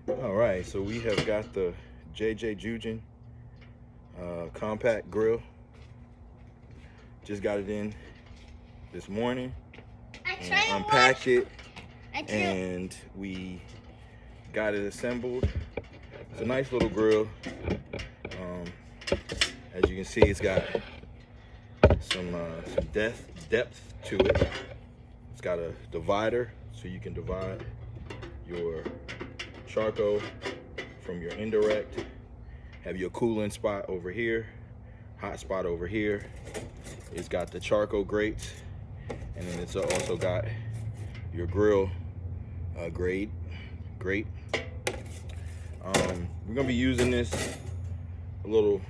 All right, so we have got the JJ Jujin compact grill. Just got it in this morning and unpacked it, and we got it assembled. It's a nice little grill. As you can see, it's got some depth to it. It's got a divider, so you can divide your charcoal from your indirect. Have your cooling spot over here, hot spot over here. It's got the charcoal grates, and then it's also got your grill grate. We're gonna be using this little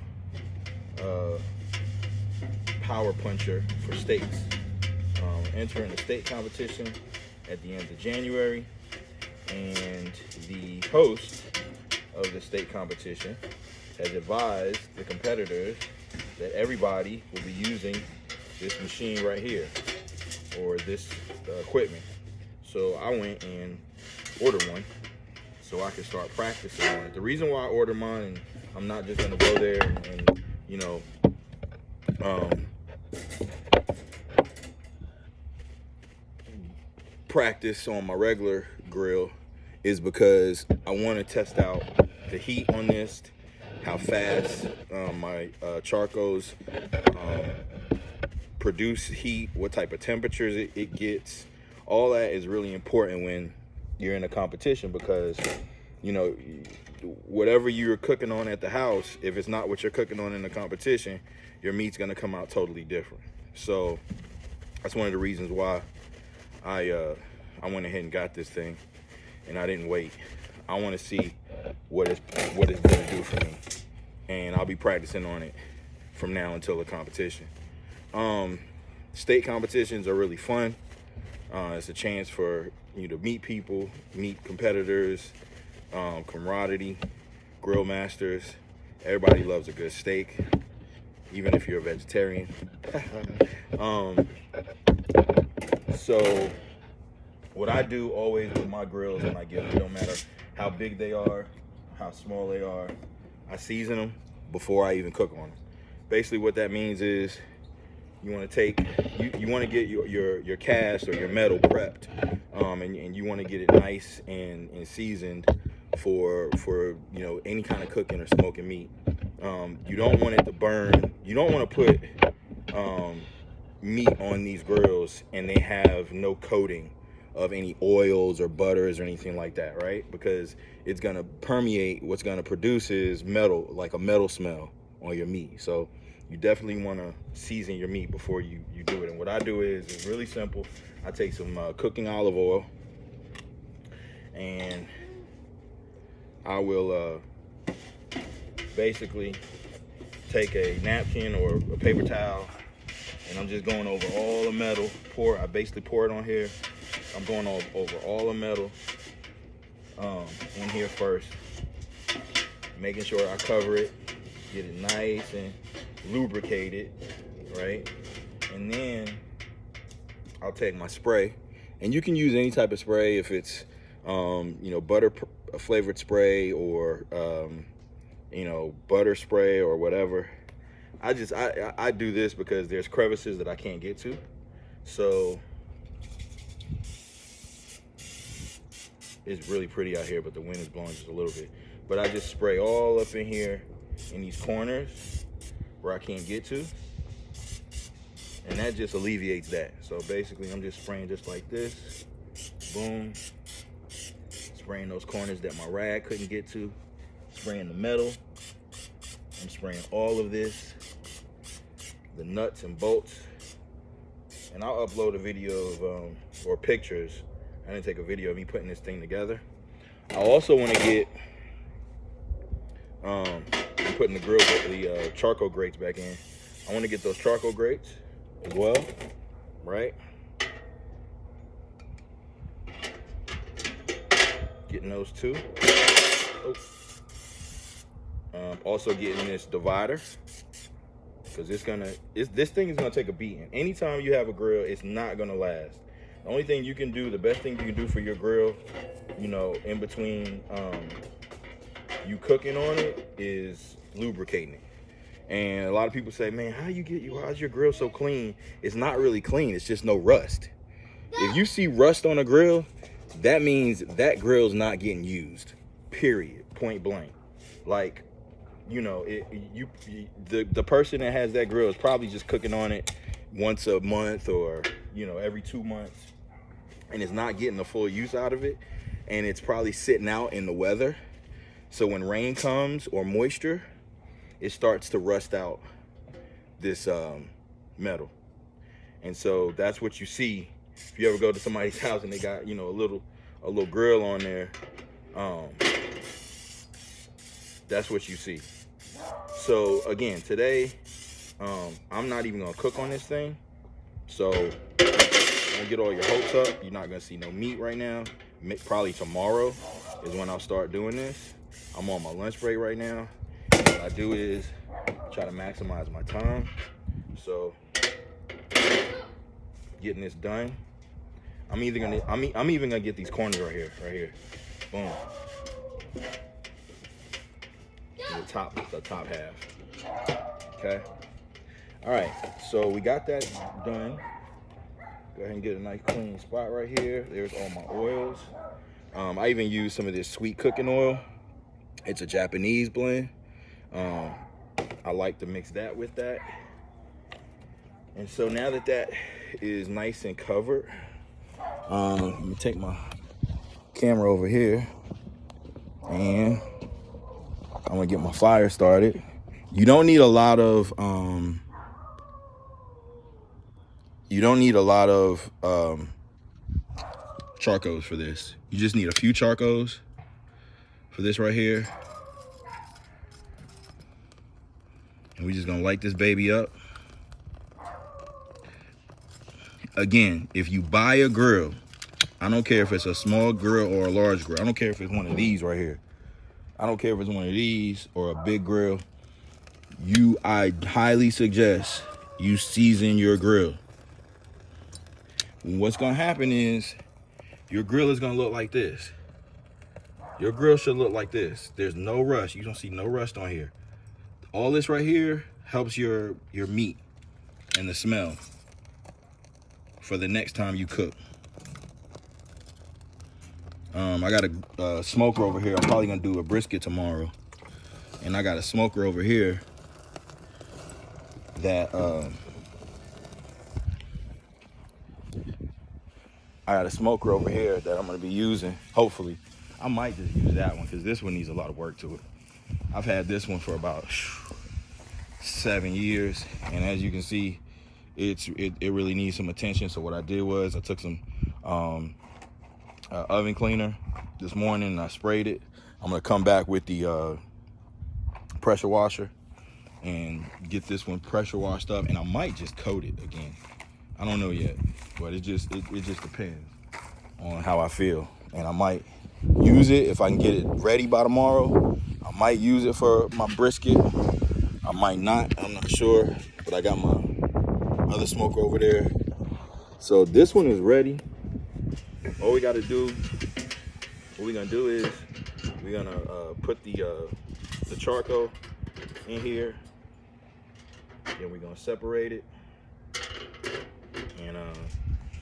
power puncher for steaks. Entering the steak competition at the end of January, and the host of the steak competition has advised the competitors that everybody will be using this machine right here, or this equipment. So I went and ordered one so I could start practicing on it. The reason why I ordered mine, and I'm not just gonna go there and you know, practice on my regular grill, is because I want to test out the heat on this, how fast my charcoals produce heat, what type of temperatures it gets. All that is really important when you're in a competition, because you know, whatever you're cooking on at the house, if it's not what you're cooking on in the competition, your meat's gonna come out totally different. So that's one of the reasons why I went ahead and got this thing, and I didn't wait. I want to see what it's going to do for me, and I'll be practicing on it from now until the competition. State competitions are really fun. It's a chance for you to meet people, meet competitors, camaraderie, grill masters. Everybody loves a good steak, even if you're a vegetarian. So what I do always with my grills when I get them, no matter how big they are, how small they are, I season them before I even cook on them. Basically what that means is you want to take, you want to get your cast or your metal prepped, and you want to get it nice and seasoned for you know, any kind of cooking or smoking meat. You don't want it to burn. You don't want to put meat on these grills and they have no coating of any oils or butters or anything like that, right? Because it's gonna permeate. What's gonna produce is metal, like a metal smell on your meat. So you definitely want to season your meat before you do it. And what I do is it's really simple. I take some cooking olive oil, and I will basically take a napkin or a paper towel, and I'm just going over all the metal. I basically pour it on here. I'm going over all the metal in here first, making sure I cover it, get it nice and lubricated, right? And then I'll take my spray, and you can use any type of spray, if it's you know, butter flavored spray, or you know, butter spray or whatever. I do this because there's crevices that I can't get to. So it's really pretty out here, but the wind is blowing just a little bit. But I just spray all up in here in these corners where I can't get to, and that just alleviates that. So basically I'm just spraying just like this, boom, spraying those corners that my rag couldn't get to, spraying the metal. I'm spraying all of this, the nuts and bolts, and I'll upload a video of or pictures. I didn't take a video of me putting this thing together. I also want to get I'm putting the charcoal grates back in. I want to get those charcoal grates as well, right? Getting those too. Oh. Also getting this divider, because this thing is gonna take a beating. Anytime you have a grill, it's not gonna last. The only thing you can do, the best thing you can do for your grill you know, in between you cooking on it is lubricating it. And a lot of people say, man, how's your grill so clean? It's not really clean, it's just no rust. If you see rust on a grill, that means that grill's not getting used, period, point blank. Like, you know, the person that has that grill is probably just cooking on it once a month or, you know, every 2 months, and it's not getting the full use out of it, and it's probably sitting out in the weather. So when rain comes or moisture, it starts to rust out this metal. And so that's what you see if you ever go to somebody's house and they got, you know, a little grill on there. That's what you see. So again, today, I'm not even gonna cook on this thing. So don't get all your hopes up. You're not gonna see no meat right now. Probably tomorrow is when I'll start doing this. I'm on my lunch break right now. What I do is try to maximize my time. So getting this done. I'm even gonna get these corners right here. Boom. The top half. Okay. All right. So we got that done. Go ahead and get a nice clean spot right here. There's all my oils. I even use some of this sweet cooking oil. It's a Japanese blend. I like to mix that with that. And so now that that is nice and covered, let me take my camera over here and I'm gonna get my fire started. You don't need a lot of charcoals for this. You just need a few charcoals for this right here. And we're just gonna light this baby up. Again, if you buy a grill, I don't care if it's a small grill or a large grill. I don't care if it's one of these right here. I don't care if it's one of these or a big grill. I highly suggest you season your grill. What's gonna happen is your grill is gonna look like this. Your grill should look like this. There's no rust. You don't see no rust on here. All this right here helps your meat and the smell for the next time you cook. I got a smoker over here. I'm probably gonna do a brisket tomorrow, and I got a smoker over here that I'm gonna be using. Hopefully, I might just use that one because this one needs a lot of work to it. I've had this one for about 7 years, and as you can see, it really needs some attention. So what I did was I took some oven cleaner this morning and I sprayed it. I'm gonna come back with the pressure washer and get this one pressure washed up, and I might just coat it again. I don't know yet, but it just depends on how I feel, and I might use it if I can get it ready by tomorrow. I might use it for my brisket. I might not. I'm not sure, but I got my other smoker over there. So this one is ready. All we gotta do, what we're gonna do is we're gonna put the charcoal in here, and we're gonna separate it, and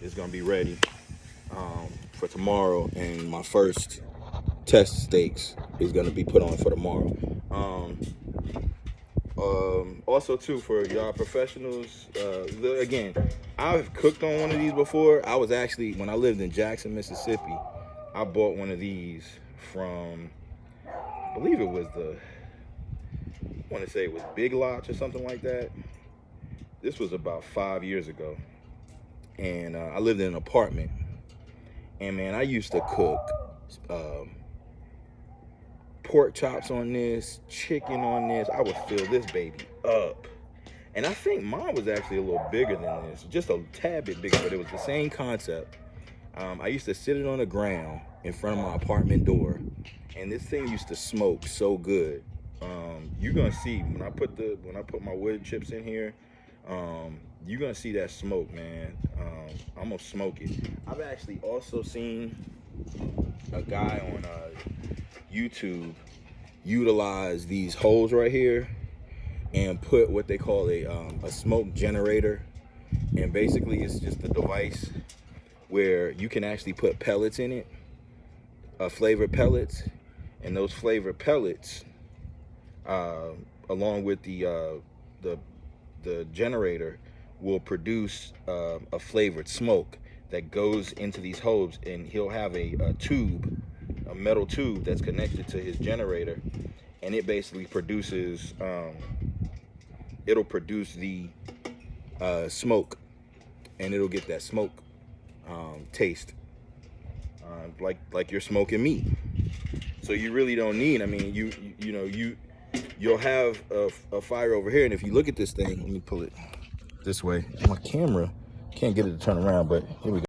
it's gonna be ready for tomorrow. And my first test steaks is gonna be put on for tomorrow. Also too, for y'all professionals, again, I've cooked on one of these before. I was actually, when I lived in Jackson, Mississippi, I bought one of these from, I believe it was I want to say it was Big Lots or something like that. This was about 5 years ago, and I lived in an apartment, and man, I used to cook pork chops on this, chicken on this. I would fill this baby up. And I think mine was actually a little bigger than this, just a tad bit bigger, but it was the same concept. I used to sit it on the ground in front of my apartment door, and this thing used to smoke so good. You're gonna see when I put my wood chips in here, you're gonna see that smoke, man. I'm gonna smoke it. I've actually also seen a guy on YouTube utilized these holes right here and put what they call a smoke generator. And basically it's just a device where you can actually put pellets in it, flavored pellets, and those flavored pellets, along with the generator, will produce a flavored smoke that goes into these hobes, and he'll have a metal tube that's connected to his generator, and it basically produces it'll produce the smoke, and it'll get that smoke taste, like you're smoking meat. So you really don't need, I mean, you'll have a fire over here, and if you look at this thing, let me pull it this way. My camera can't get it to turn around, but here we go.